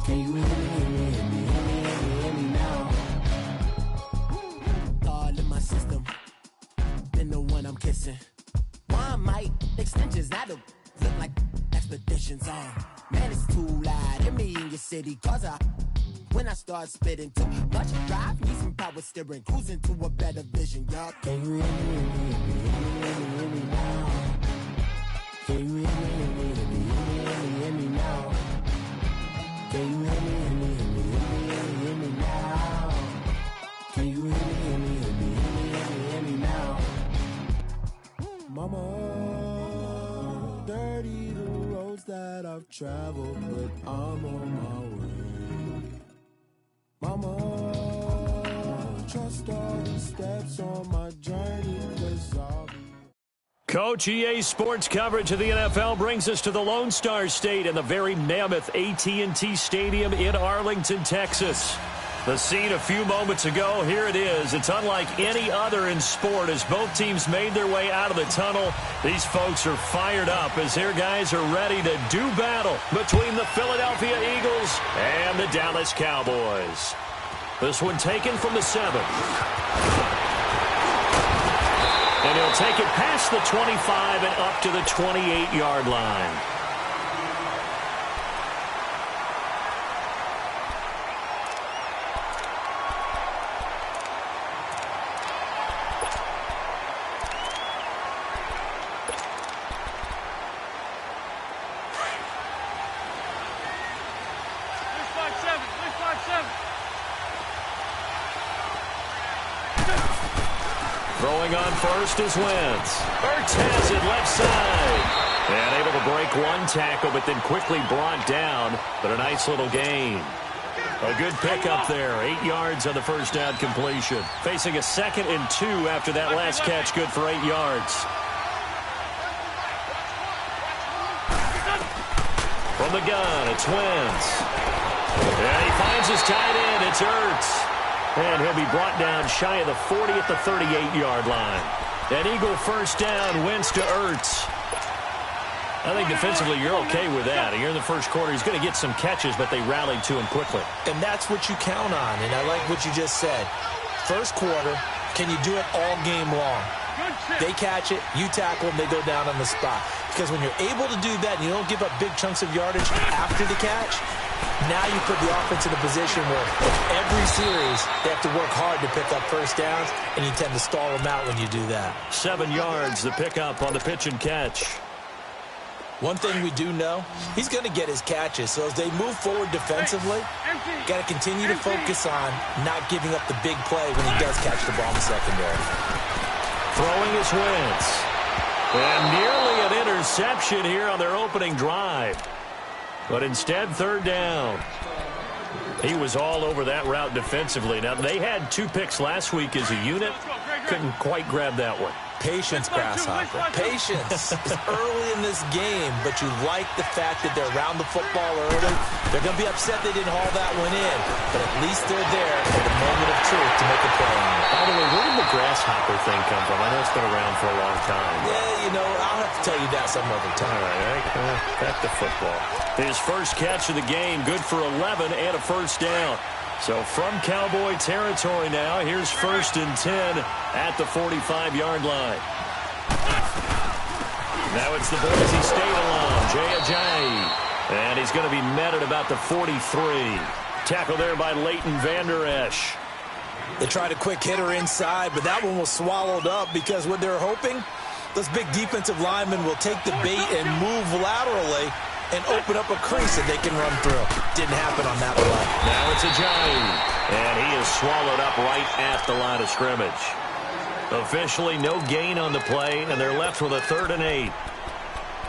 Can you hear me now? All in my system, been the one I'm kissing. One might extensions, that'll look like expeditions on. Man, it's too loud in me in your city, cause when I start spitting too much drive, need some power steering, cruising to a better vision, y'all. Can you hear me now? Can you hear me now? Can you hear me now? Can you hear me now? Mama, dirty the roads that I've traveled, but I'm on my way. Mama, trust all the steps on my journey, 'cause I'll be... Coach, EA Sports coverage of the NFL brings us to the Lone Star State and the very mammoth AT&T Stadium in Arlington, Texas. The scene a few moments ago, here it is. It's unlike any other in sport as both teams made their way out of the tunnel. These folks are fired up as their guys are ready to do battle between the Philadelphia Eagles and the Dallas Cowboys. This one taken from the 7. And he'll take it past the 25 and up to the 28-yard line. Throwing on first is Wentz. Ertz has it left side. And able to break one tackle, but then quickly brought down. But a nice little gain. A good pickup there. 8 yards on the first down completion. Facing a 2nd and 2 after that last catch. Good for 8 yards. From the gun, it's Wentz. And he finds his tight end. It's Ertz. And he'll be brought down shy of the 40 at the 38-yard line. An Eagle first down, Wentz to Ertz. I think defensively you're okay with that. Here in the first quarter, he's going to get some catches, but they rallied to him quickly. And that's what you count on, and I like what you just said. First quarter, can you do it all game long? They catch it, you tackle them, they go down on the spot. Because when you're able to do that and you don't give up big chunks of yardage after the catch, now you put the offense in a position where every series they have to work hard to pick up first downs, and you tend to stall them out when you do that. 7 yards, the pickup on the pitch and catch. One thing we do know, he's going to get his catches. So as they move forward defensively, got to continue to focus on not giving up the big play when he does catch the ball in the secondary. Throwing is Wentz. And nearly an interception here on their opening drive. But instead, 3rd down. He was all over that route defensively. Now, they had 2 picks last week as a unit. Couldn't quite grab that one. Patience, Grasshopper. Patience is early in this game, but you like the fact that they're around the football early. They're going to be upset they didn't haul that one in, but at least they're there at the moment of truth to make a play. By the way, where did the Grasshopper thing come from? I know it's been around for a long time. Yeah, you know, I'll have to tell you that some other time. All right, back to football. His first catch of the game, good for 11 and a first down. So from Cowboy territory now, here's 1st and 10 at the 45-yard line. Now it's the Boise State alum, Jay Ajayi. And he's going to be met at about the 43. Tackle there by Leighton Vander Esch. They tried a quick hitter inside, but that one was swallowed up because what they're hoping, those big defensive linemen will take the bait and move laterally and open up a crease that they can run through. Didn't happen on that play. Now it's Ajayi, and he is swallowed up right at the line of scrimmage. Officially no gain on the play, and they're left with a 3rd and 8.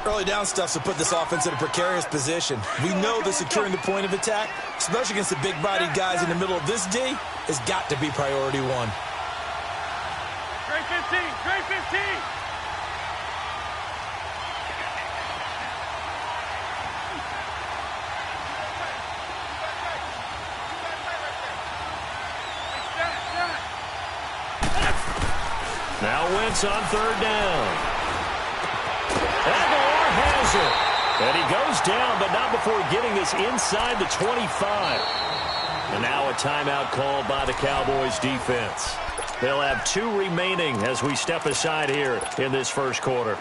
Early down stuff to put this offense in a precarious position. We know that securing the point of attack, especially against the big-bodied guys in the middle of this D, has got to be priority 1. Great 15, great 15. Now Wentz on 3rd down. Aguilar has it. And he goes down, but not before getting this inside the 25. And now a timeout called by the Cowboys defense. They'll have 2 remaining as we step aside here in this first quarter.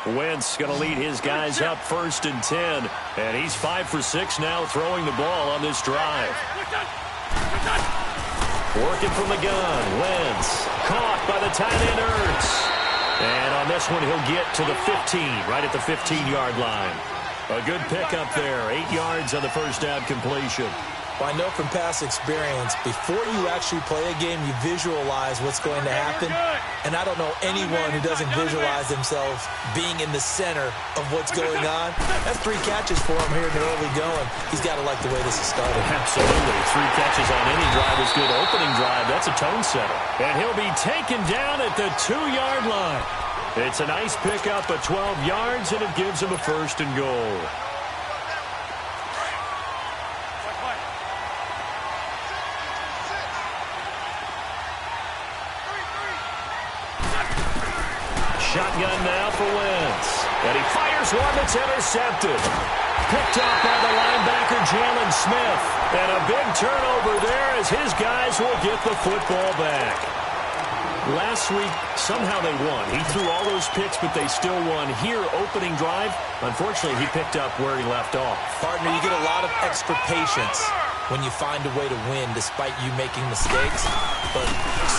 Wentz going to lead his guys up 1st and 10. And he's 5 for 6 now throwing the ball on this drive. Working from the gun. Wentz caught by the tight end Ertz. And on this one, he'll get to the 15, right at the 15-yard line. A good pickup there. 8 yards on the first down completion. Well, I know from past experience, before you actually play a game, you visualize what's going to happen. And I don't know anyone who doesn't visualize themselves being in the center of what's going on. That's 3 catches for him here in the early going. He's got to like the way this is started. Absolutely. 3 catches on any drive is good. Opening drive, that's a tone setter. And he'll be taken down at the 2-yard line. It's a nice pickup of 12 yards, and it gives him a 1st and goal. Shotgun now for Wentz. And he fires one that's intercepted. Picked off by the linebacker, Jalen Smith. And a big turnover there as his guys will get the football back. Last week, somehow they won. He threw all those picks, but they still won. Here, opening drive, unfortunately, he picked up where he left off. Partner, you get a lot of extra patience when you find a way to win despite you making mistakes. But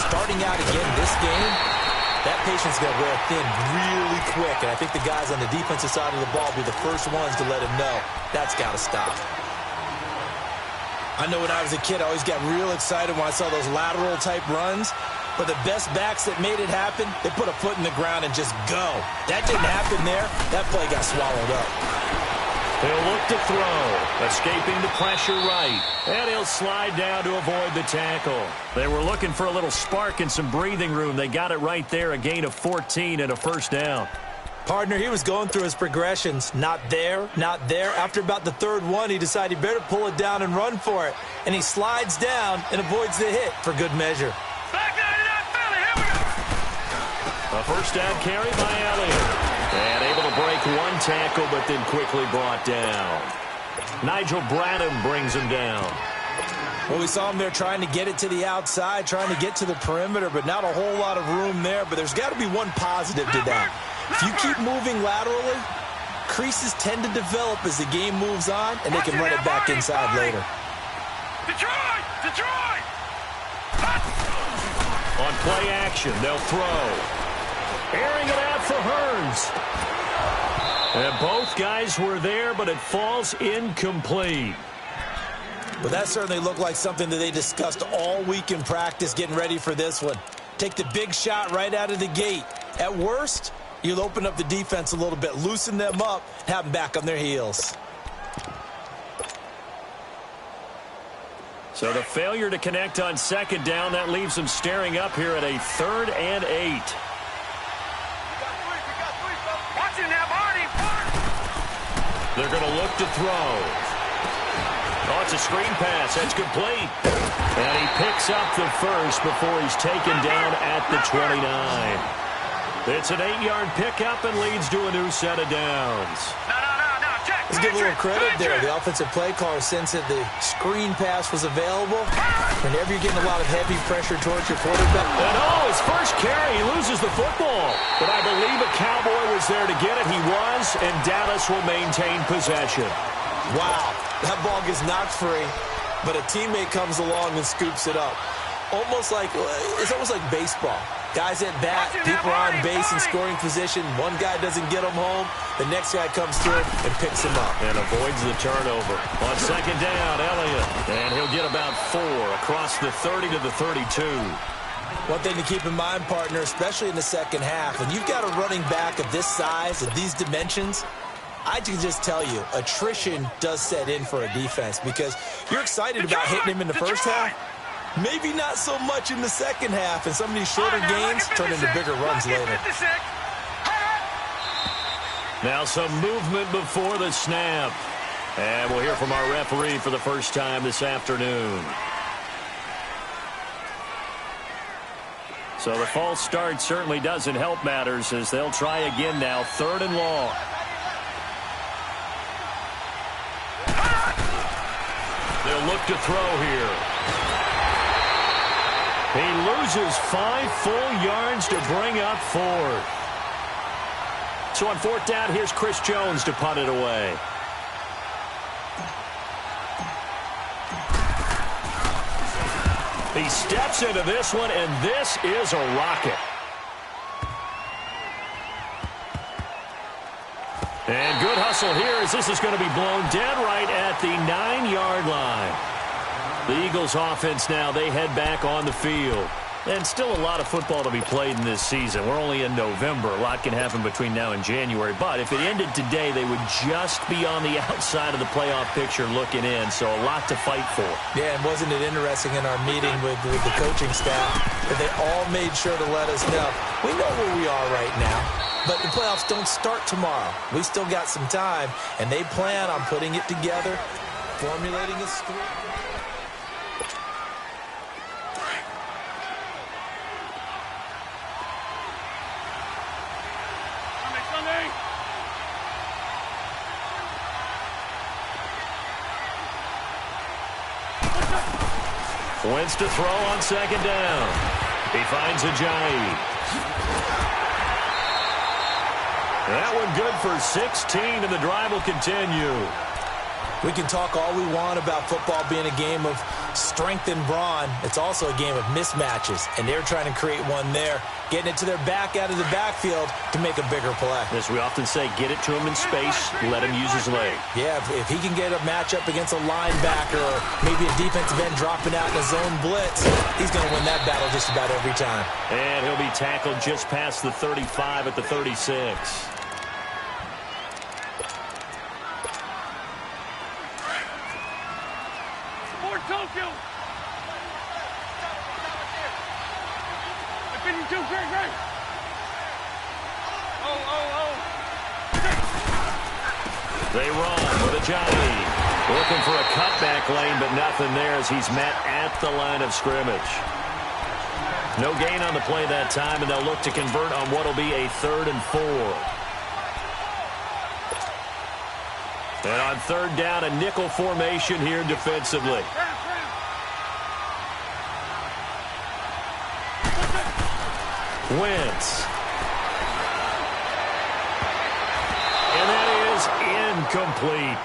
starting out again this game, that patience is going to wear thin really quick, and I think the guys on the defensive side of the ball will be the first ones to let him know that's got to stop. I know when I was a kid, I always got real excited when I saw those lateral-type runs, but the best backs that made it happen, they put a foot in the ground and just go. That didn't happen there. That play got swallowed up. He'll look to throw, escaping the pressure right, and he'll slide down to avoid the tackle. They were looking for a little spark and some breathing room. They got it right there, a gain of 14 and a 1st down. Partner, he was going through his progressions. Not there, not there. After about the 3rd one, he decided he better pull it down and run for it. And he slides down and avoids the hit for good measure. A 1st down carry by Elliott. And able to break one tackle, but then quickly brought down. Nigel Bradham brings him down. Well, we saw him there trying to get it to the outside, trying to get to the perimeter, but not a whole lot of room there. But there's got to be one positive to that. If you keep moving laterally, creases tend to develop as the game moves on, and they can run it back inside later. Detroit! On play action, they'll throw. Airing it out for Hearns. And both guys were there, but it falls incomplete. But that certainly looked like something that they discussed all week in practice getting ready for this one. Take the big shot right out of the gate. At worst, you'll open up the defense a little bit, loosen them up, have them back on their heels. So the failure to connect on 2nd down, that leaves them staring up here at a 3rd and 8. They're going to look to throw. Oh, it's a screen pass. That's complete. And he picks up the 1st before he's taken down at the 29. It's an 8-yard pickup and leads to a new set of downs. Let's give a little credit there. The offensive play caller, since that the screen pass was available, whenever you're getting a lot of heavy pressure towards your quarterback. And his first carry, he loses the football. But I believe a Cowboy was there to get it. He was, and Dallas will maintain possession. Wow, that ball gets knocked free, but a teammate comes along and scoops it up. It's almost like baseball. Guys at bat, people are on base in scoring position. One guy doesn't get him home. The next guy comes through and picks him up. And avoids the turnover. On 2nd down, Elliott. And he'll get about 4 across the 30 to the 32. One thing to keep in mind, partner, especially in the second half, when you've got a running back of this size, of these dimensions, I can just tell you, attrition does set in for a defense because you're excited about hitting him in the first half. Maybe not so much in the second half, and some of these shorter gains turn into bigger runs later. Now some movement before the snap. And we'll hear from our referee for the first time this afternoon. So the false start certainly doesn't help matters as they'll try again now, 3rd and long. look to throw here. He loses 5 full yards to bring up 4. So on 4th down, here's Chris Jones to punt it away. He steps into this one, and this is a rocket. And good hustle here as this is going to be blown dead right at the 9-yard line. The Eagles offense now, they head back on the field. And still a lot of football to be played in this season. We're only in November. A lot can happen between now and January. But if it ended today, they would just be on the outside of the playoff picture looking in. So a lot to fight for. Yeah, and wasn't it interesting in our meeting with the coaching staff that they all made sure to let us know, we know where we are right now, but the playoffs don't start tomorrow. We still got some time, and they plan on putting it together, formulating a script. Wentz to throw on 2nd down. He finds Ajayi. That one good for 16, and the drive will continue. We can talk all we want about football being a game of strength and brawn. It's also a game of mismatches, and they're trying to create one there, getting it to their back out of the backfield to make a bigger play. As we often say, get it to him in space, let him use his leg. Yeah, if he can get a matchup against a linebacker or maybe a defensive end dropping out in a zone blitz, he's going to win that battle just about every time. And he'll be tackled just past the 35 at the 36. They run with Ajayi. Looking for a cutback lane, but nothing there as he's met at the line of scrimmage. No gain on the play that time, and they'll look to convert on what will be a 3rd and 4. And on 3rd down, a nickel formation here defensively. Wentz. And that is incomplete.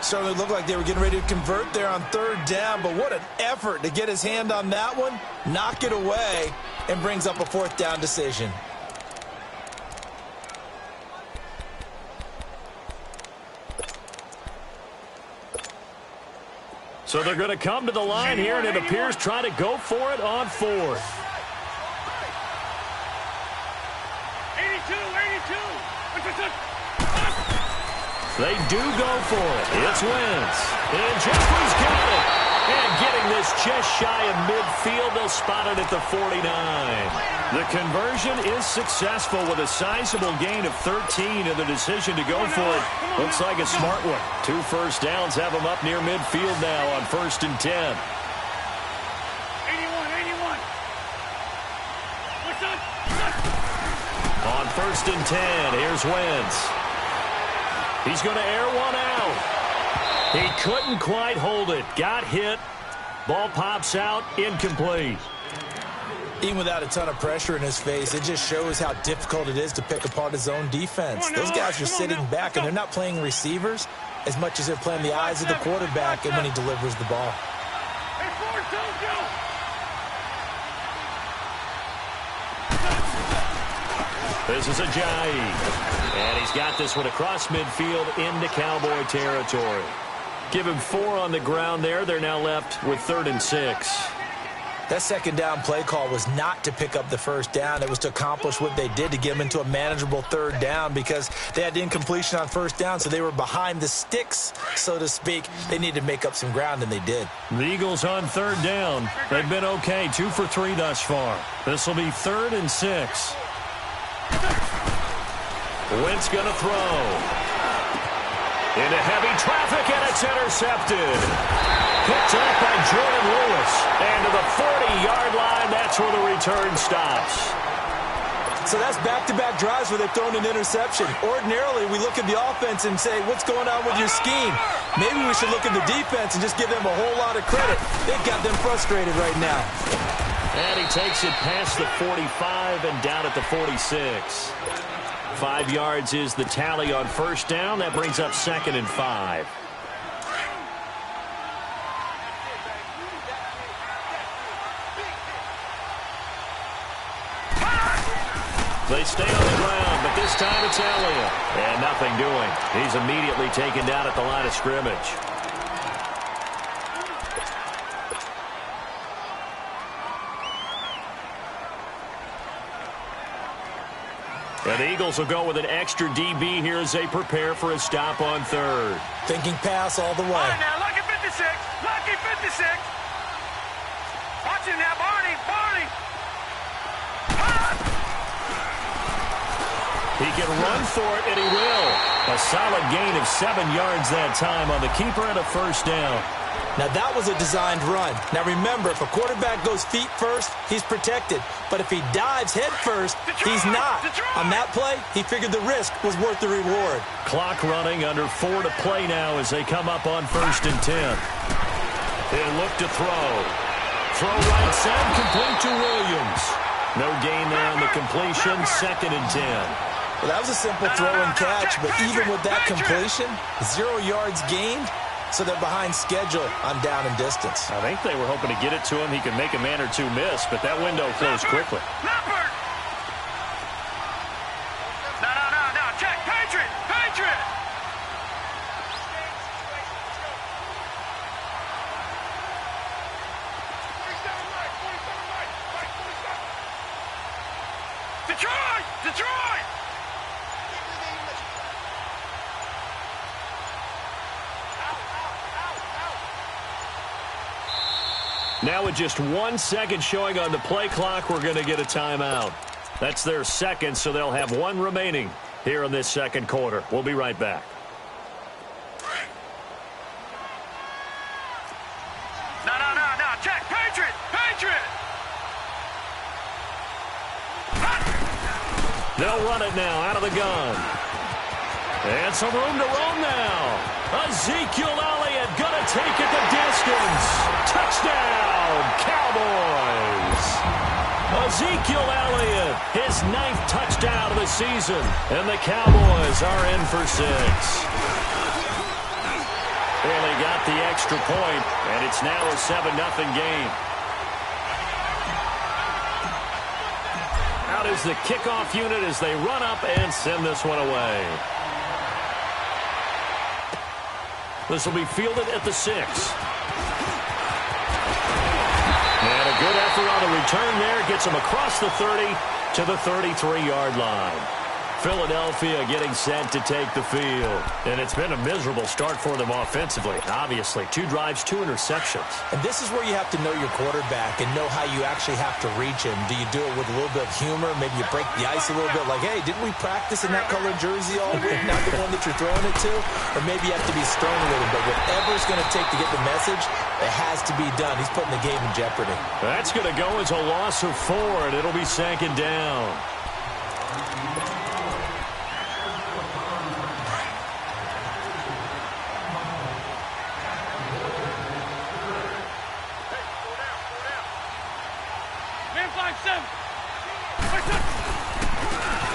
Certainly looked like they were getting ready to convert there on 3rd down, but what an effort to get his hand on that one, knock it away, and brings up a 4th down decision. So they're going to come to the line here, and it appears trying to go for it on 4th. 82. They do go for it. It's Wentz. And Jeffrey's got it. And getting this just shy of midfield, they'll spot it at the 49. The conversion is successful with a sizable gain of 13, and the decision to go for it looks like a smart one. 2 first downs have them up near midfield now on 1st and 10. 81. What's up? On 1st and 10, here's Wentz. He's going to air one out. He couldn't quite hold it. Got hit. Ball pops out. Incomplete. Even without a ton of pressure in his face, it just shows how difficult it is to pick apart his own defense. Those guys are sitting back, and they're not playing receivers as much as they're playing the eyes of the quarterback and when he delivers the ball. This is Ajayi. And he's got this one across midfield into Cowboy territory. Give him 4 on the ground there. They're now left with 3rd and 6. That 2nd down play call was not to pick up the 1st down. It was to accomplish what they did to get them into a manageable 3rd down because they had incompletion on 1st down, so they were behind the sticks, so to speak. They needed to make up some ground, and they did. The Eagles on 3rd down. They've been okay, 2 for 3 thus far. This will be 3rd and 6. Wentz going to throw. Into heavy traffic, and it's intercepted. Picked up by Jordan Lewis. And to the 40-yard line, that's where the return stops. So that's back-to-back drives where they've thrown an interception. Ordinarily, we look at the offense and say, what's going on with your scheme? Maybe we should look at the defense and just give them a whole lot of credit. They've got them frustrated right now. And he takes it past the 45 and down at the 46. 5 yards is the tally on first down. That brings up 2nd and 5. They stay on the ground, but this time it's Elliott. And nothing doing. He's immediately taken down at the line of scrimmage. And the Eagles will go with an extra DB here as they prepare for a stop on 3rd. Thinking pass all the way. All right, now, lucky 56. Lucky 56. Watch him now, Barney. Barney. He can run for it, and he will. A solid gain of 7 yards that time on the keeper and a first down. Now, that was a designed run. Now, remember, if a quarterback goes feet first, he's protected. But if he dives head first, he's not. On that play, he figured the risk was worth the reward. Clock running, under 4 to play now as they come up on 1st and 10. He'll look to throw. Throw right side, complete to Williams. No gain there on the completion, 2nd and 10. Well, that was a simple throw and catch, but even with that completion, 0 yards gained. So they're behind schedule on down and distance. I think they were hoping to get it to him. He could make a man or two miss, but that window closed quickly. Leopard! No. Check. Patriot! Patriot! Detroit! Detroit! Now with just 1 second showing on the play clock, we're going to get a timeout. That's their second, so they'll have 1 remaining here in this second quarter. We'll be right back. No. Check. Patriot! Patriot! They'll run it now out of the gun. And some room to roam now. Ezekiel Elliott going to take it the distance. Touchdown, Cowboys. Ezekiel Elliott, his 9th touchdown of the season. And the Cowboys are in for 6. Barely got the extra point, and it's now a 7-0 game. Out is the kickoff unit as they run up and send this one away. This will be fielded at the 6. And a good effort on the return there. Gets him across the 30 to the 33-yard line. Philadelphia getting set to take the field. And it's been a miserable start for them offensively. Obviously, 2 drives, 2 interceptions. And this is where you have to know your quarterback and know how you actually have to reach him. Do you do it with a little bit of humor? Maybe you break the ice a little bit like, hey, didn't we practice in that colored jersey all week? Not the one that you're throwing it to? Or maybe you have to be stern with him. But whatever it's going to take to get the message, it has to be done. He's putting the game in jeopardy. That's going to go as a loss of 4, and it'll be 2nd down.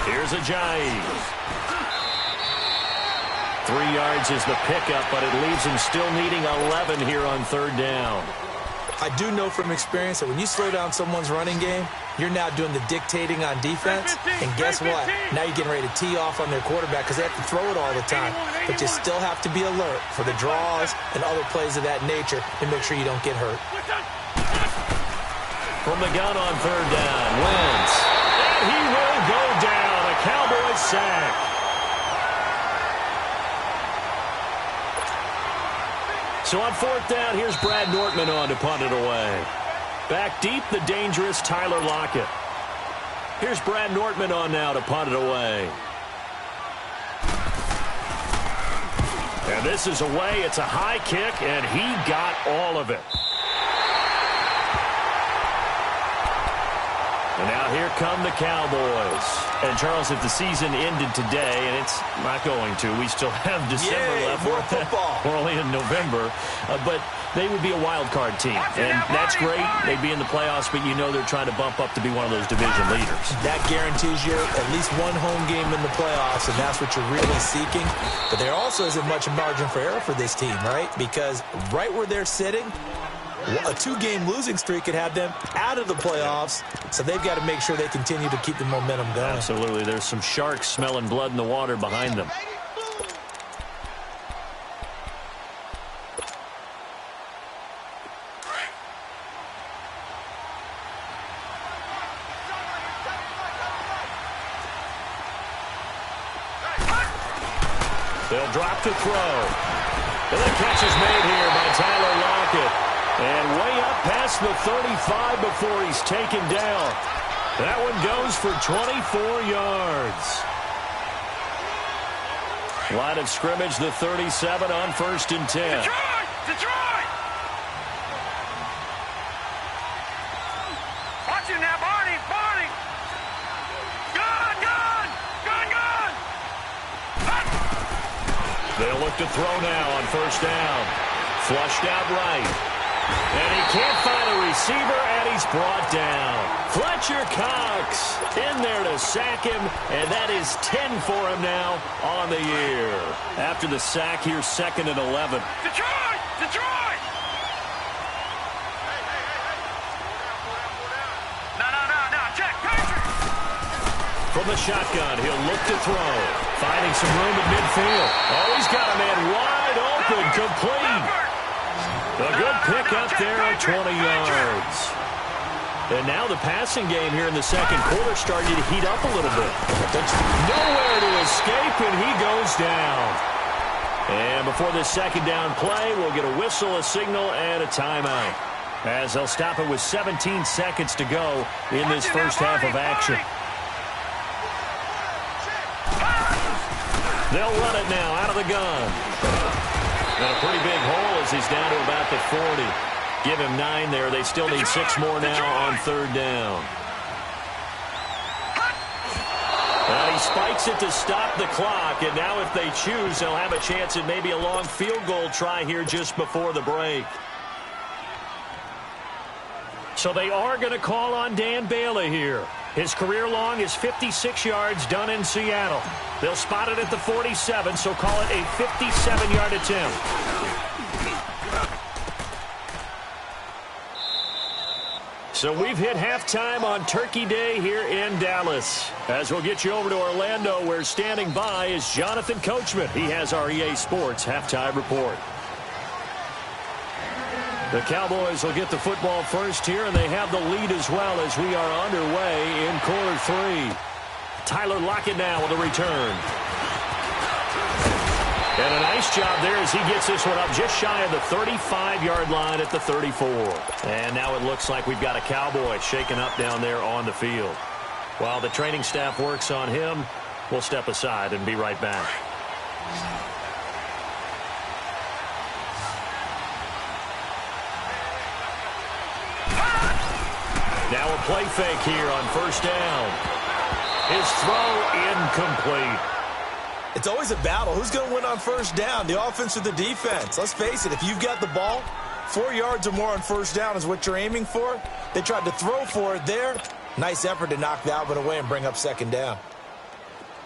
Here's Ajayi. 3 yards is the pickup, but it leaves him still needing 11 here on 3rd down. I do know from experience that when you slow down someone's running game, you're now doing the dictating on defense. And guess what? Now you're getting ready to tee off on their quarterback because they have to throw it all the time. But you still have to be alert for the draws and other plays of that nature to make sure you don't get hurt. From the gun on 3rd down, Wentz. And he will go down. A Cowboys sack. So on 4th down, here's Brad Nortman on to punt it away. Back deep, the dangerous Tyler Lockett. Here's Brad Nortman on now to punt it away. And this is away. It's a high kick, and he got all of it. And now here come the Cowboys. And, Charles, if the season ended today, and it's not going to, we still have December left. More football. We're only in November. But they would be a wild card team. And that's great. They'd be in the playoffs, but you know they're trying to bump up to be one of those division leaders. That guarantees you at least one home game in the playoffs, and that's what you're really seeking. But there also isn't much margin for error for this team, right? Because right where they're sitting, a 2-game losing streak could have them out of the playoffs, so they've got to make sure they continue to keep the momentum going. Absolutely. There's some sharks smelling blood in the water behind them. They'll drop to throw. And the catch is made here by Tyler Lockett. And way up past the 35 before he's taken down. That one goes for 24 yards. Line of scrimmage, the 37 on 1st and 10. Detroit! Watch him now, Barney! Gun! They'll look to throw now on 1st down. Flushed out right. And he can't find a receiver, and he's brought down. Fletcher Cox in there to sack him, and that is 10 for him now on the year. After the sack, here's 2nd and 11. Detroit! No, check, Patrick! From the shotgun, he'll look to throw. Finding some room at midfield. Oh, he's got a man wide open, complete. A good pick up there at 20 yards. And now the passing game here in the second quarter starting to heat up a little bit. Nowhere to escape, and he goes down. And before this second down play, we'll get a whistle, a signal, and a timeout. As they'll stop it with 17 seconds to go in this first half of action. They'll run it now out of the gun. And a pretty big hole as he's down to about the 40. Give him 9 there. They still need 6 more now on 3rd down. And he spikes it to stop the clock. And now if they choose, they'll have a chance at maybe a long field goal try here just before the break. So they are going to call on Dan Bailey here. His career long is 56 yards done in Seattle. They'll spot it at the 47, so call it a 57-yard attempt. So we've hit halftime on Turkey Day here in Dallas. As we'll get you over to Orlando, where standing by is Jonathan Coachman. He has our EA Sports halftime report. The Cowboys will get the football first here, and they have the lead as well as we are underway in quarter 3. Tyler Lockett now with a return. And a nice job there as he gets this one up just shy of the 35-yard line at the 34. And now it looks like we've got a Cowboy shaken up down there on the field. While the training staff works on him, we'll step aside and be right back. Now a play fake here on 1st down. His throw incomplete. It's always a battle. Who's going to win on 1st down, the offense or the defense? Let's face it, if you've got the ball, 4 yards or more on 1st down is what you're aiming for. They tried to throw for it there. Nice effort to knock that one away and bring up 2nd down.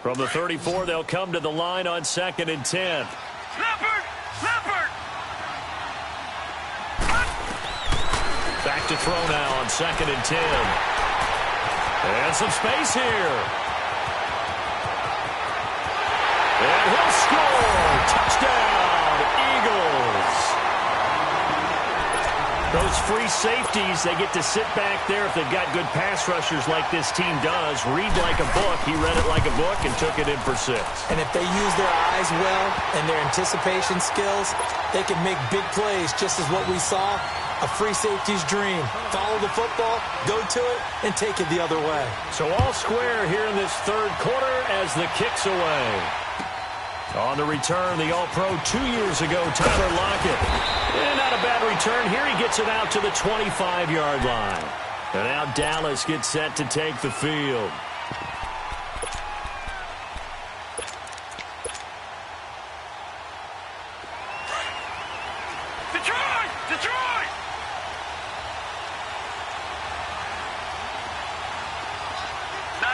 From the 34, they'll come to the line on 2nd and 10. Leopard! Back to throw now on 2nd and 10. And some space here. And he'll score. Touchdown, Eagles. Those free safeties, they get to sit back there if they've got good pass rushers like this team does. Read like a book. He read it like a book and took it in for 6. And if they use their eyes well and their anticipation skills, they can make big plays, just as what we saw. A free safety's dream. Follow the football, go to it, and take it the other way. So all square here in this 3rd quarter as the kick's away. On the return, the All-Pro 2 years ago, Tyler Lockett. And not a bad return here. He gets it out to the 25-yard line. And now Dallas gets set to take the field. Detroit! No.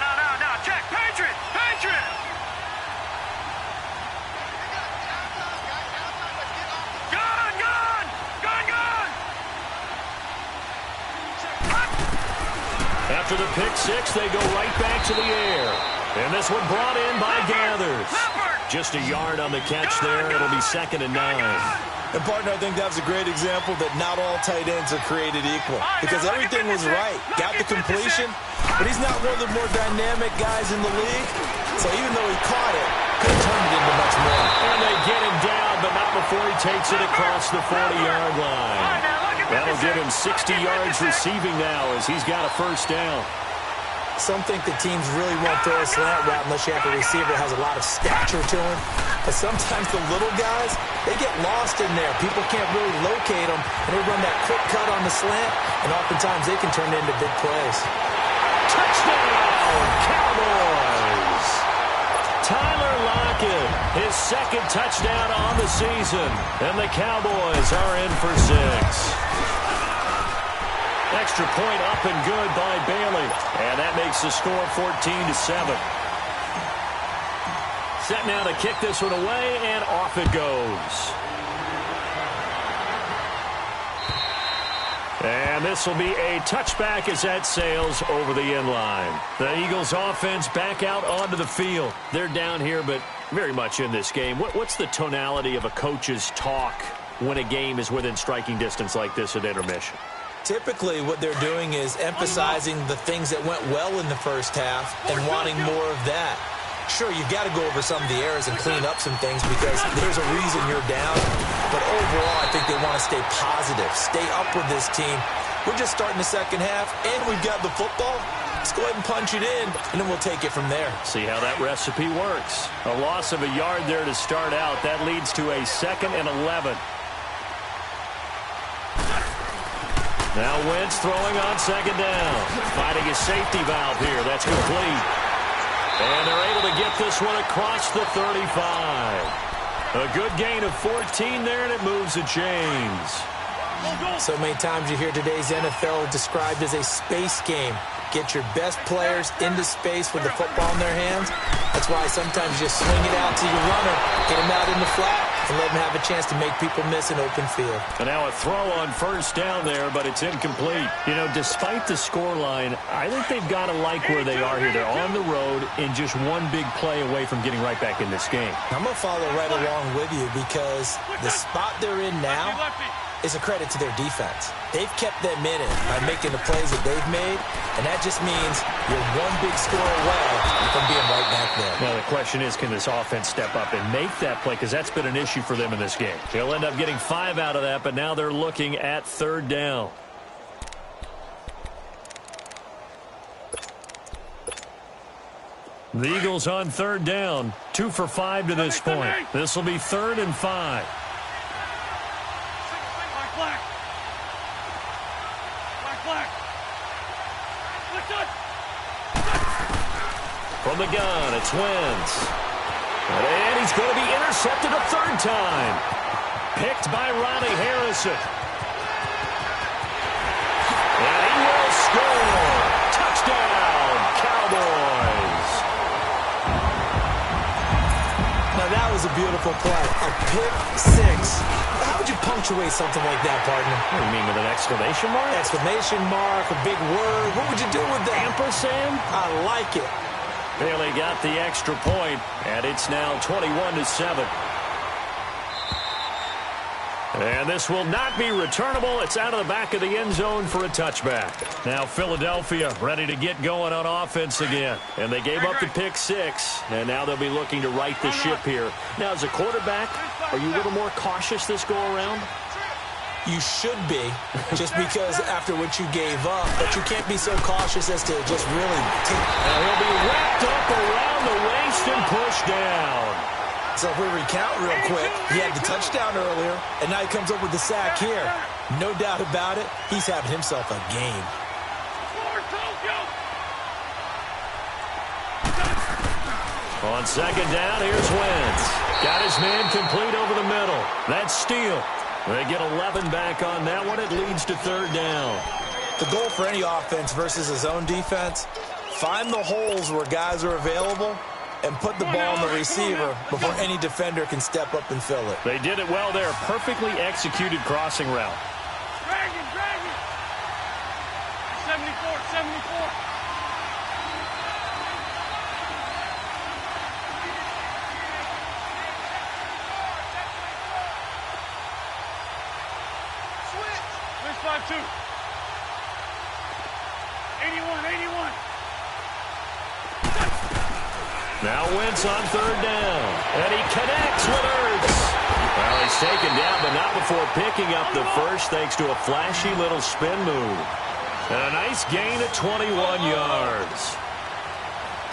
Check. Patriot! Gun! After the pick six, they go right back to the air. And this one brought in by Gathers. Just a yard on the catch there. It'll be 2nd and 9. And, partner, I think that was a great example that not all tight ends are created equal. Because everything was right. Got the completion, but he's not one of the more dynamic guys in the league. So even though he caught it, could have turned it into much more. And they get him down, but not before he takes it across the 40-yard line. That'll give him 60 yards receiving now as he's got a first down. Some think that teams really won't throw a slant route unless you have a receiver that has a lot of stature to him. But sometimes the little guys, they get lost in there. People can't really locate them, and they run that quick cut on the slant, and oftentimes they can turn it into big plays. Touchdown, Cowboys! Tyler Lockett, his 2nd touchdown on the season, and the Cowboys are in for 6. Extra point up and good by Bailey. And that makes the score 14-7. Set now to kick this one away, and off it goes. And this will be a touchback as that sails over the end line. The Eagles offense back out onto the field. They're down here, but very much in this game. What's the tonality of a coach's talk when a game is within striking distance like this at intermission? Typically, what they're doing is emphasizing the things that went well in the first half and wanting more of that. Sure, you've got to go over some of the errors and clean up some things because there's a reason you're down. But overall, I think they want to stay positive, stay up with this team. We're just starting the second half, and we've got the football. Let's go ahead and punch it in, and then we'll take it from there. See how that recipe works. A loss of a yard there to start out. That leads to a 2nd and 11. Now Wentz throwing on 2nd down. Finding his safety valve here. That's complete. And they're able to get this one across the 35. A good gain of 14 there, and it moves the chains. So many times you hear today's NFL described as a space game. Get your best players into space with the football in their hands. That's why sometimes you just swing it out to your runner, get him out in the flat, and let him have a chance to make people miss an open field. And now a throw on 1st down there, but it's incomplete. You know, despite the scoreline, I think they've got to like where they are here. They're on the road and just one big play away from getting right back in this game. I'm going to follow right along with you because the spot they're in now is a credit to their defense. They've kept them in it by making the plays that they've made, and that just means you're one big score away from being right back there. Now, the question is, can this offense step up and make that play? Because that's been an issue for them in this game. They'll end up getting 5 out of that, but now they're looking at 3rd down. The Eagles on 3rd down, 2 for 5 to this point. This will be 3rd and 5. From the gun, it's Wentz. And he's going to be intercepted a 3rd time. Picked by Ronnie Harrison. And he will score. Touchdown, Cowboys. Now that was a beautiful play. A pick 6. How would you punctuate something like that, partner? What do you mean, with an exclamation mark? Exclamation mark, a big word. What would you do with that? Ampersand? I like it. Bailey got the extra point, and it's now 21-7. And this will not be returnable. It's out of the back of the end zone for a touchback. Now Philadelphia ready to get going on offense again. And they gave up the pick 6, and now they'll be looking to right the ship here. Now, as a quarterback, are you a little more cautious this go-around? You should be, just because after what you gave up, but you can't be so cautious as to just really take. Now he'll be wrapped up around the waist and pushed down. So if we recount real quick, he had the touchdown earlier, and now he comes up with the sack here. No doubt about it, he's having himself a game. On second down, here's Wentz. Got his man complete over the middle. That's steal. They get 11 back on that one. It leads to third down. The goal for any offense versus his own defense, find the holes where guys are available and put the ball on the receiver before any defender can step up and fill it. They did it well there. Perfectly executed crossing route. Drag it, drag it. 74, 74. Switch 5-2. 81, 81. Now Wentz on third down. And he connects with Ertz. Well, he's taken down, but not before picking up the first thanks to a flashy little spin move. And a nice gain of 21 yards.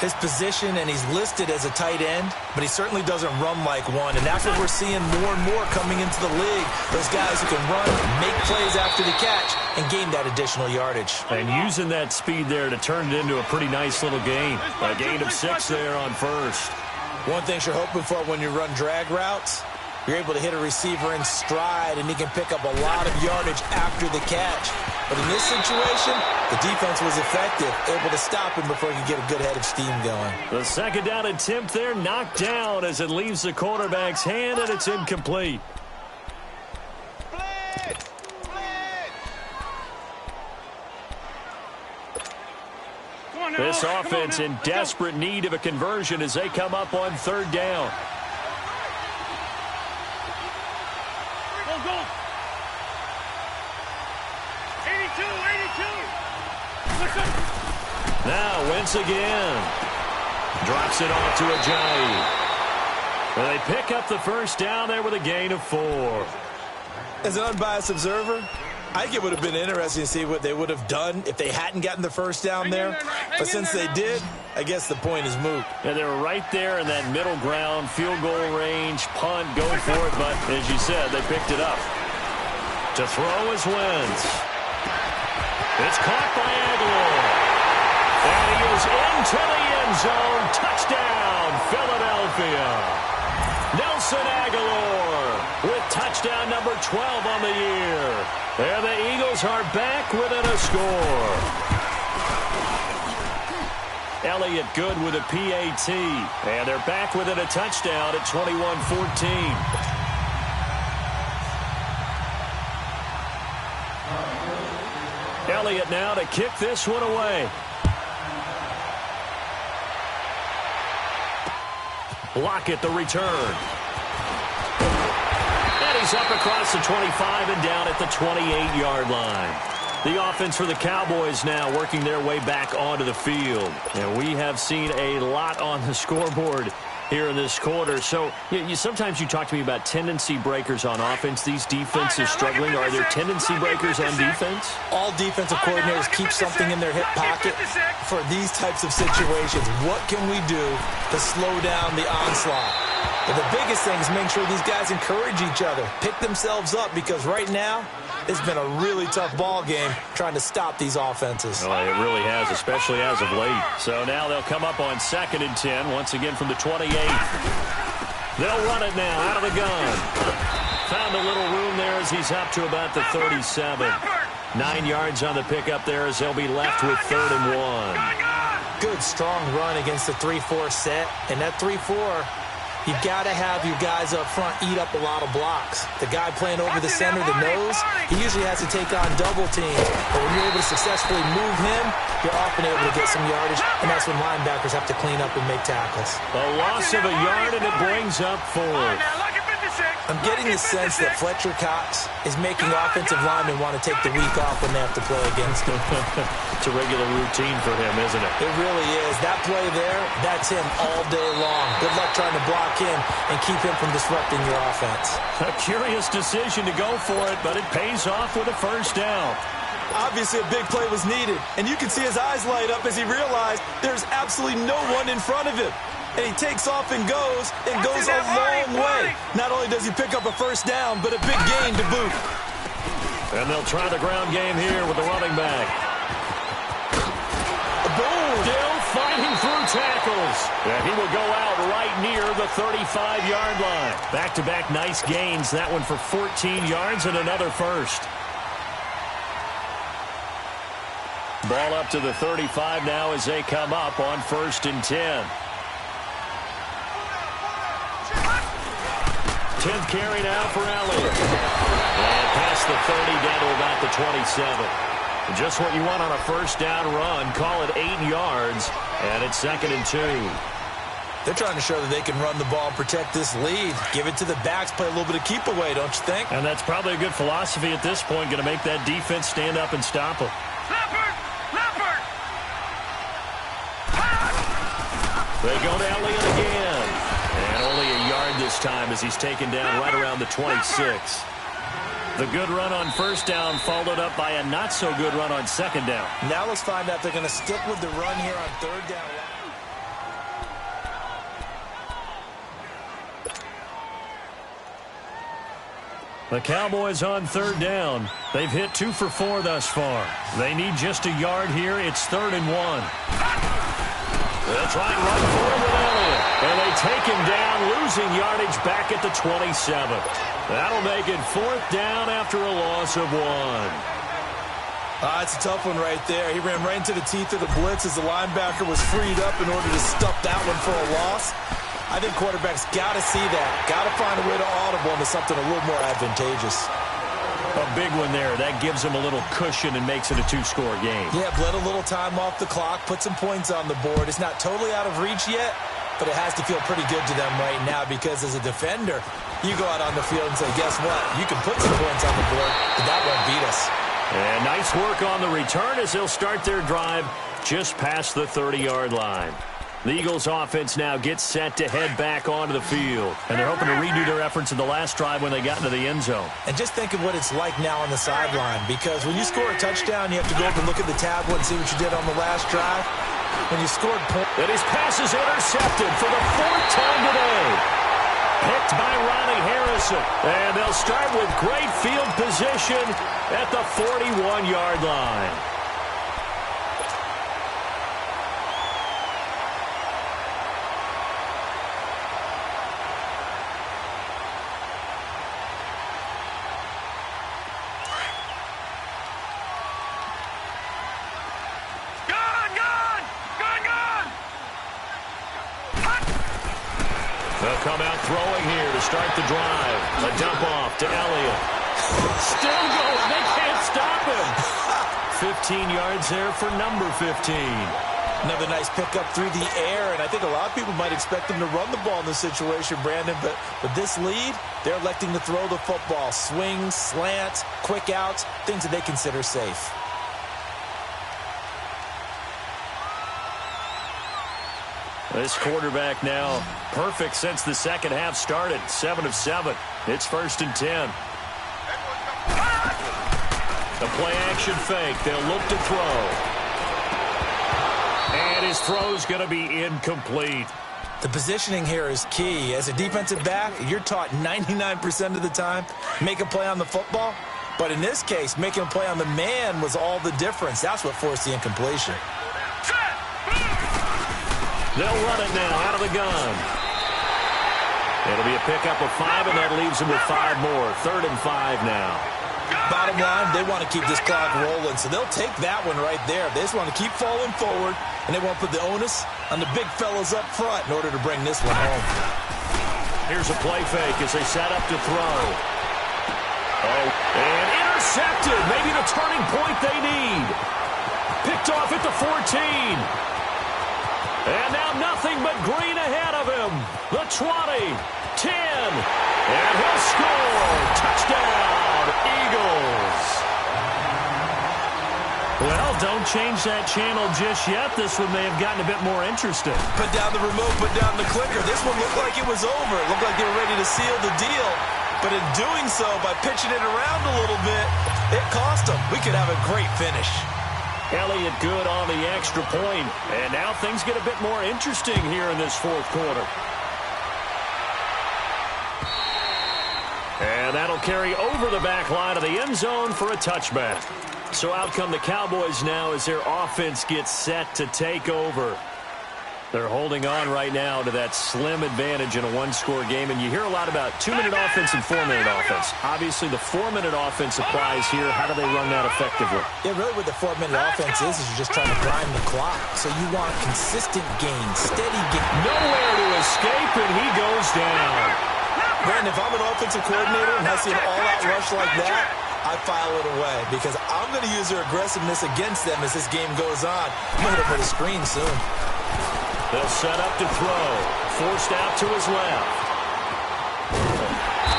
His position, and he's listed as a tight end, but he certainly doesn't run like one. And that's what we're seeing more and more coming into the league. Those guys who can run, make plays after the catch, and gain that additional yardage. And using that speed there to turn it into a pretty nice little gain. A gain of 6 there on first. One thing you're hoping for when you run drag routes, you're able to hit a receiver in stride, and he can pick up a lot of yardage after the catch. But in this situation, the defense was effective, able to stop him before he could get a good head of steam going. The second down attempt there knocked down as it leaves the quarterback's hand, and it's incomplete. This offense in desperate need of a conversion as they come up on third down. Go. 82, 82. Listen. Now Wentz again. Drops it off to Ajayi. Well, they pick up the first down there with a gain of 4. As an unbiased observer, I think it would have been interesting to see what they would have done if they hadn't gotten the first down there. But since they did, I guess the point is moot. Yeah, they were right there in that middle ground, field goal range, punt, go for it. But as you said, they picked it up. To throw is Wentz. It's caught by Aguilar. And he is into the end zone. Touchdown, Philadelphia. Nelson Aguilar with touchdown number 12 on the year. And the Eagles are back within a score. Elliott good with a PAT. And they're back within a touchdown at 21-14. Elliott now to kick this one away. Lockett the return. And he's up across the 25 and down at the 28-yard line. The offense for the Cowboys now working their way back onto the field. And we have seen a lot on the scoreboard here in this quarter. So sometimes you talk to me about tendency breakers on offense. These defenses struggling. Are there tendency breakers on defense? All defensive coordinators keep something in their hip pocket for these types of situations. What can we do to slow down the onslaught? But the biggest thing is making sure these guys encourage each other, pick themselves up, because right now it's been a really tough ball game trying to stop these offenses. Oh, it really has, especially as of late. So now they'll come up on 2nd and 10, once again from the 28. They'll run it now out of the gun. Found a little room there as he's up to about the 37. 9 yards on the pickup there as they'll be left with 3rd and 1. Good, strong run against the 3-4 set. And that 3-4... you've got to have your guys up front eat up a lot of blocks. The guy playing over the center, the nose, he usually has to take on double teams. But when you're able to successfully move him, you're often able to get some yardage, and that's when linebackers have to clean up and make tackles. A loss of a yard, and it brings up 4th. I'm getting the sense that Fletcher Cox is making offensive linemen want to take the week off when they have to play against him. It's a regular routine for him, isn't it? It really is. That play there, that's him all day long. Good luck trying to block him and keep him from disrupting your offense. A curious decision to go for it, but it pays off with a first down. Obviously, a big play was needed, and you can see his eyes light up as he realized there's absolutely no one in front of him. And he takes off and goes a long way. Not only does he pick up a first down, but a big gain to boot. And they'll try the ground game here with the running back. Boom! Still fighting through tackles. And he will go out right near the 35-yard line. Back-to-back nice gains. That one for 14 yards and another first. Ball up to the 35 now as they come up on 1st and 10. 10th carry now for Elliott. And past the 30 down to about the 27. Just what you want on a first down run. Call it 8 yards. And it's 2nd and 2. They're trying to show that they can run the ball and protect this lead. Give it to the backs, play a little bit of keep away, don't you think? And that's probably a good philosophy at this point. Going to make that defense stand up and stop them. They go to Elliott again. And only a yard this time as he's taken down right around the 26. The good run on first down followed up by a not-so-good run on second down. Now let's find out if they're going to stick with the run here on third down. The Cowboys on third down. They've hit 2 for 4 thus far. They need just a yard here. It's 3rd and 1. They'll try and run forward with Elliott. And they take him down, losing yardage back at the 27th. That'll make it 4th down after a loss of 1. It's a tough one right there. He ran right into the teeth of the blitz as the linebacker was freed up in order to stuff that one for a loss. I think quarterbacks got to see that. Got to find a way to audible into something a little more advantageous. A big one there. That gives him a little cushion and makes it a 2-score game. Yeah, bled a little time off the clock, put some points on the board. It's not totally out of reach yet, but it has to feel pretty good to them right now because as a defender, you go out on the field and say, guess what? You can put some points on the board, but that won't beat us. And nice work on the return as they'll start their drive just past the 30-yard line. The Eagles offense now gets set to head back onto the field. And they're hoping to redo their efforts in the last drive when they got into the end zone. And just think of what it's like now on the sideline, because when you score a touchdown, you have to go up and look at the tablet and see what you did on the last drive. When you scored points. And his pass is intercepted for the 4th time today. Picked by Ronnie Harrison. And they'll start with great field position at the 41-yard line. They'll come out throwing here to start the drive. A dump off to Elliott. Still going. They can't stop him. 15 yards there for number 15. Another nice pickup through the air, and I think a lot of people might expect them to run the ball in this situation, Brandon, but with this lead, they're electing to throw the football. Swings, slants, quick outs, things that they consider safe. This quarterback now perfect since the second half started. 7 of 7. It's 1st and 10. The play-action fake. They'll look to throw. And his throw's going to be incomplete. The positioning here is key. As a defensive back, you're taught 99% of the time, make a play on the football. But in this case, making a play on the man was all the difference. That's what forced the incompletion. They'll run it now out of the gun. It'll be a pickup of 5, and that leaves them with 5 more. 3rd and 5 now. Bottom line, they want to keep this clock rolling, so they'll take that one right there. They just want to keep falling forward, and they want to put the onus on the big fellas up front in order to bring this one home. Here's a play fake as they set up to throw. Oh, and intercepted. Maybe the turning point they need. Picked off at the 14. And now nothing but green ahead of him. The 20, 10, and he'll score. Touchdown, Eagles. Well, don't change that channel just yet. This one may have gotten a bit more interesting. Put down the remote, put down the clicker. This one looked like it was over. It looked like they were ready to seal the deal. But in doing so, by pitching it around a little bit, it cost them. We could have a great finish. Elliott good on the extra point. And now things get a bit more interesting here in this 4th quarter. And that'll carry over the back line of the end zone for a touchback. So out come the Cowboys now as their offense gets set to take over. They're holding on right now to that slim advantage in a one-score game, and you hear a lot about 2-minute offense and 4-minute offense. Obviously, the 4-minute offense applies here. How do they run that effectively? Yeah, really what the 4-minute offense is you're just trying to grind the clock. So you want consistent gains, steady gains. Nowhere to escape, and he goes down. Man, if I'm an offensive coordinator and I see an all-out rush like that, I file it away because I'm going to use their aggressiveness against them as this game goes on. I'm going to hit him for the screen soon. They'll set up to throw. Forced out to his left.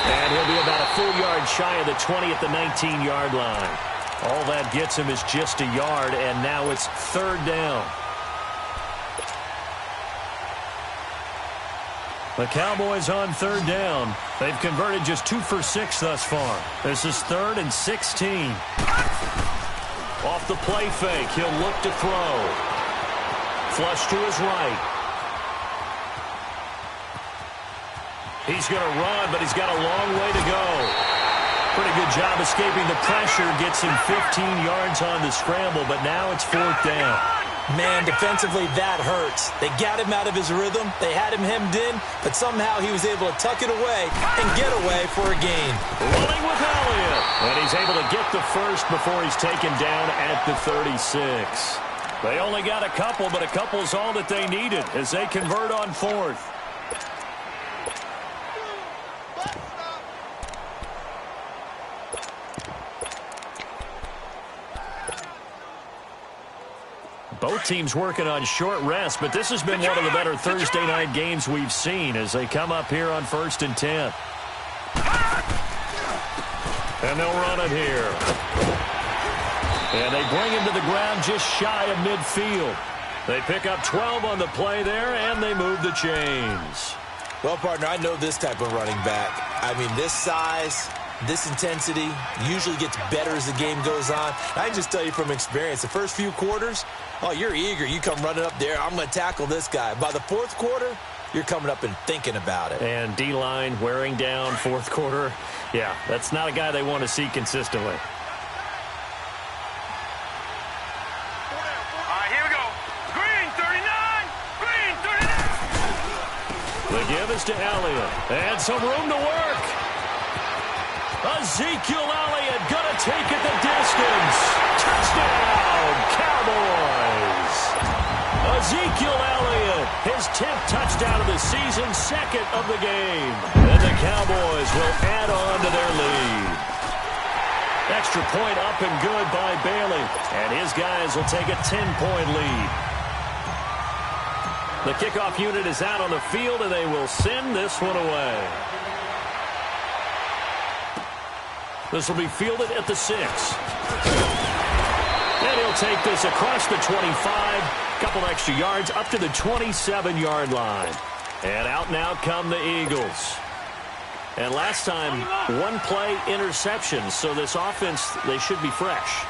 And he'll be about a full yard shy of the 20 at the 19-yard line. All that gets him is just a yard, and now it's 3rd down. The Cowboys on 3rd down. They've converted just 2 for 6 thus far. This is 3rd and 16. Off the play fake, he'll look to throw. Flush to his right. He's going to run, but he's got a long way to go. Pretty good job escaping the pressure. Gets him 15 yards on the scramble, but now it's 4th down. Man, defensively, that hurts. They got him out of his rhythm. They had him hemmed in, but somehow he was able to tuck it away and get away for a gain. Running with Elliott. And he's able to get the first before he's taken down at the 36. They only got a couple, but a couple's all that they needed as they convert on 4th. Both teams working on short rest, but this has been one of the better Thursday night games we've seen as they come up here on 1st and 10. And they'll run it here. And they bring him to the ground just shy of midfield. They pick up 12 on the play there, and they move the chains. Well, partner, I know this type of running back. I mean, this size, this intensity usually gets better as the game goes on. I can just tell you from experience, the first few quarters, oh, you're eager. You come running up there, I'm going to tackle this guy. By the 4th quarter, you're coming up and thinking about it. And D-line wearing down 4th quarter. Yeah, that's not a guy they want to see consistently. The give is to Elliott. And some room to work. Ezekiel Elliott going to take it the distance. Touchdown, Cowboys. Ezekiel Elliott, his 10th touchdown of the season, 2nd of the game. And the Cowboys will add on to their lead. Extra point up and good by Bailey. And his guys will take a 10-point lead. The kickoff unit is out on the field, and they will send this one away. This will be fielded at the 6. And he'll take this across the 25, a couple extra yards, up to the 27-yard line. And out now come the Eagles. And last time, 1-play interception. So this offense, they should be fresh.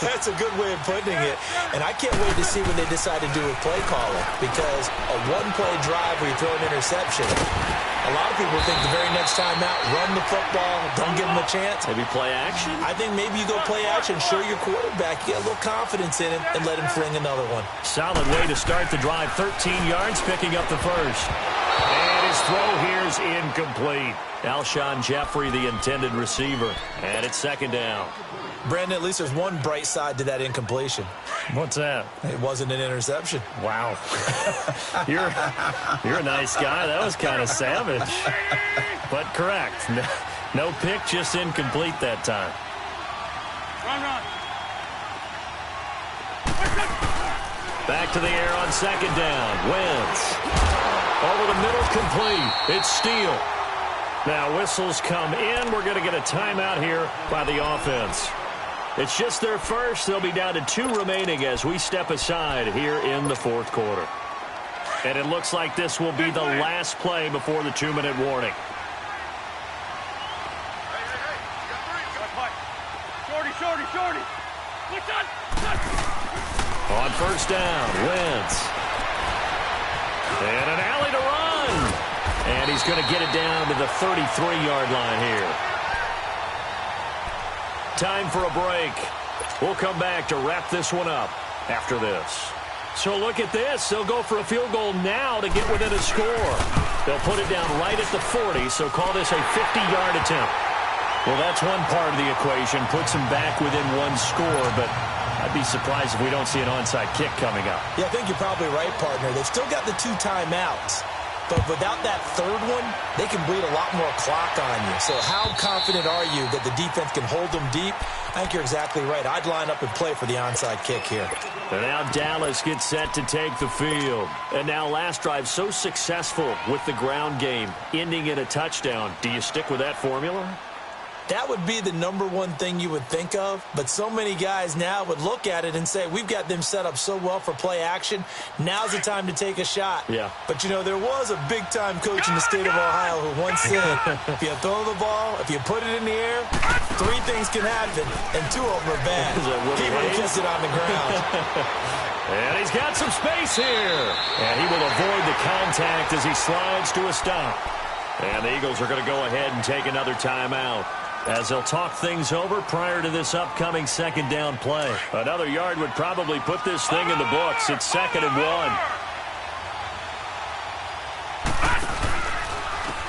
That's a good way of putting it. And I can't wait to see when they decide to do a play calling. Because a 1-play drive where you throw an interception, a lot of people think the very next time out, run the football, don't give them a chance. Maybe play action? I think maybe you go play action, show your quarterback, get a little confidence in him, and let him fling another one. Solid way to start the drive. 13 yards, picking up the first. And his throw here is incomplete. Alshon Jeffrey, the intended receiver. And it's 2nd down. Brandon, at least there's one bright side to that incompletion. What's that? It wasn't an interception. Wow. You're a nice guy. That was kind of savage. But correct. No pick, just incomplete that time. Run. Back to the air on 2nd down. Wentz. Over the middle, complete. It's Steele. Now whistles come in. We're going to get a timeout here by the offense. It's just their first. They'll be down to 2 remaining as we step aside here in the 4th quarter. And it looks like this will be the last play before the 2-minute warning. Shorty. On 1st down, Wentz. And an alley to run. And he's going to get it down to the 33-yard line here. Time for a break. We'll come back to wrap this one up after this. So look at this. They'll go for a field goal now to get within a score. They'll put it down right at the 40, so call this a 50-yard attempt. Well, that's one part of the equation. Puts them back within one score, but I'd be surprised if we don't see an onside kick coming up. Yeah, I think you're probably right, partner. They've still got the 2 timeouts. But without that third one, they can bleed a lot more clock on you. So how confident are you that the defense can hold them deep? I think you're exactly right. I'd line up and play for the onside kick here. And now Dallas gets set to take the field. And now last drive so successful with the ground game, ending in a touchdown. Do you stick with that formula? That would be the #1 thing you would think of, but so many guys now would look at it and say, we've got them set up so well for play action, now's the time to take a shot. Yeah. But, you know, there was a big-time coach in the state of Ohio who once said, if you throw the ball, if you put it in the air, 3 things can happen, and 2 of them are bad. He would have kissed it on the ground. And he's got some space here. And he will avoid the contact as he slides to a stop. And the Eagles are going to go ahead and take another timeout, as they'll talk things over prior to this upcoming second down play. Another yard would probably put this thing in the books. It's 2nd and 1.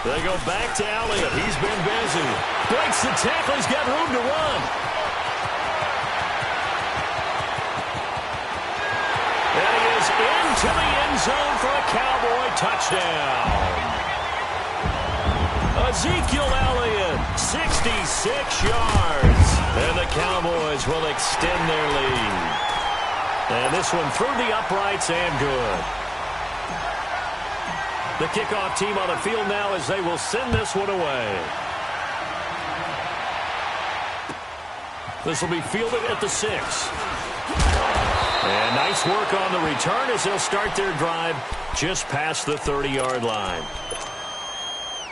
They go back to Elliott. He's been busy. Breaks the tackle. He's got room to run. And he is into the end zone for a Cowboy touchdown. Ezekiel Elliott, 66 yards. And the Cowboys will extend their lead. And this one through the uprights and good. The kickoff team on the field now as they will send this one away. This will be fielded at the 6. And nice work on the return as they'll start their drive just past the 30-yard line.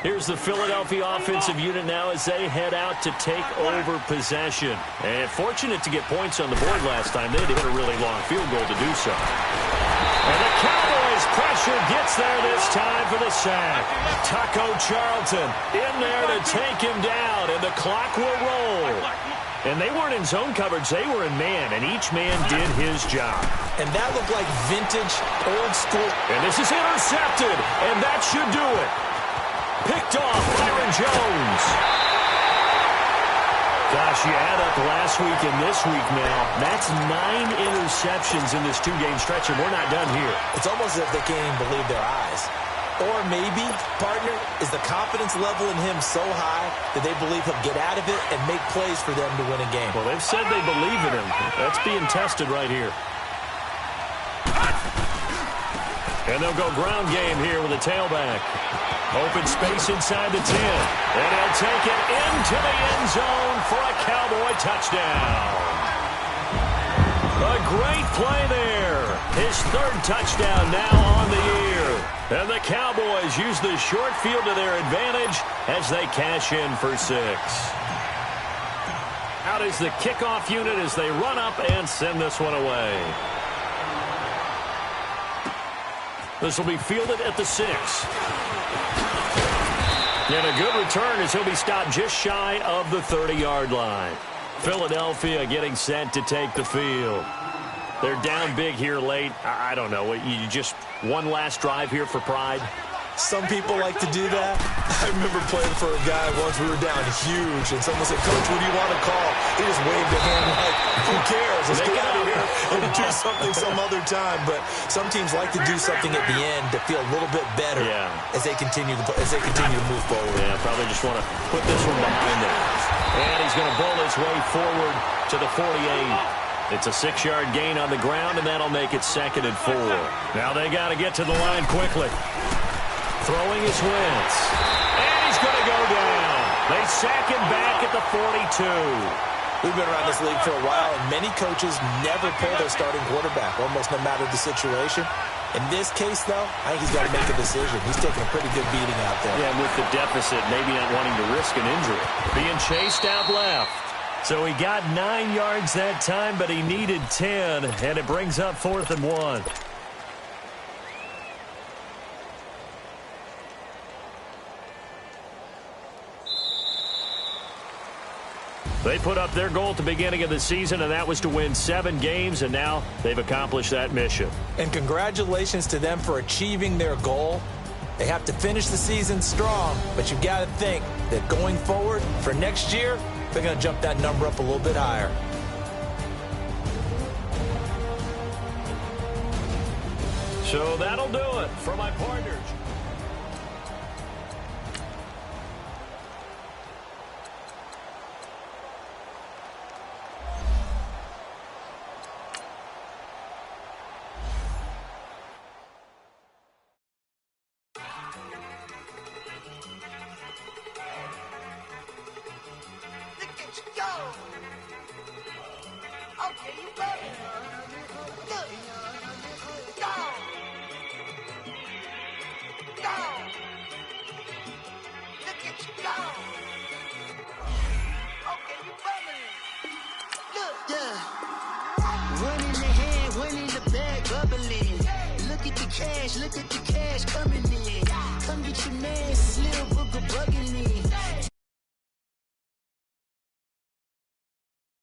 Here's the Philadelphia offensive unit now as they head out to take over possession. And fortunate to get points on the board last time. They had to hit a really long field goal to do so. And the Cowboys pressure gets there this time for the sack. Taco Charlton in there to take him down, and the clock will roll. And they weren't in zone coverage. They were in man, and each man did his job. And that looked like vintage, old school. And this is intercepted, and that should do it. Picked off Byron Jones. Gosh, you add up last week and this week now. That's 9 interceptions in this 2-game stretch, and we're not done here. It's almost as if they can't even believe their eyes. Or maybe, partner, is the confidence level in him so high that they believe he'll get out of it and make plays for them to win a game. Well, they've said they believe in him. That's being tested right here. And they'll go ground game here with a tailback. Open space inside the 10. And he'll take it into the end zone for a Cowboy touchdown. A great play there. His 3rd touchdown now on the year. And the Cowboys use the short field to their advantage as they cash in for 6. Out is the kickoff unit as they run up and send this one away. This will be fielded at the 6. And a good return as he'll be stopped just shy of the 30-yard line. Philadelphia getting set to take the field. They're down big here late. I don't know. You just one last drive here for pride? Some people like to do that. I remember playing for a guy once. We were down huge, and someone said, Coach, what do you want to call? He just waved a hand like, who cares? Let's get out of here and do something some other time. But some teams like to do something at the end to feel a little bit better as they continue to move forward. Yeah, probably just want to put this one behind them. And he's going to bowl his way forward to the 48. It's a 6-yard gain on the ground, and that'll make it 2nd and 4. Now they got to get to the line quickly. Throwing his Wentz. And he's going to go down. They sack him back at the 42. We've been around this league for a while, and many coaches never pull their starting quarterback, almost no matter the situation. In this case, though, I think he's got to make a decision. He's taking a pretty good beating out there. Yeah, and with the deficit, maybe not wanting to risk an injury. Being chased out left. So he got 9 yards that time, but he needed 10, and it brings up 4th and 1. They put up their goal at the beginning of the season, and that was to win 7 games, and now they've accomplished that mission. And congratulations to them for achieving their goal. They have to finish the season strong, but you've got to think that going forward for next year, they're going to jump that number up a little bit higher. So that'll do it for my partners. Look at the cash coming in. Come get your man, Slim Booger bugging in.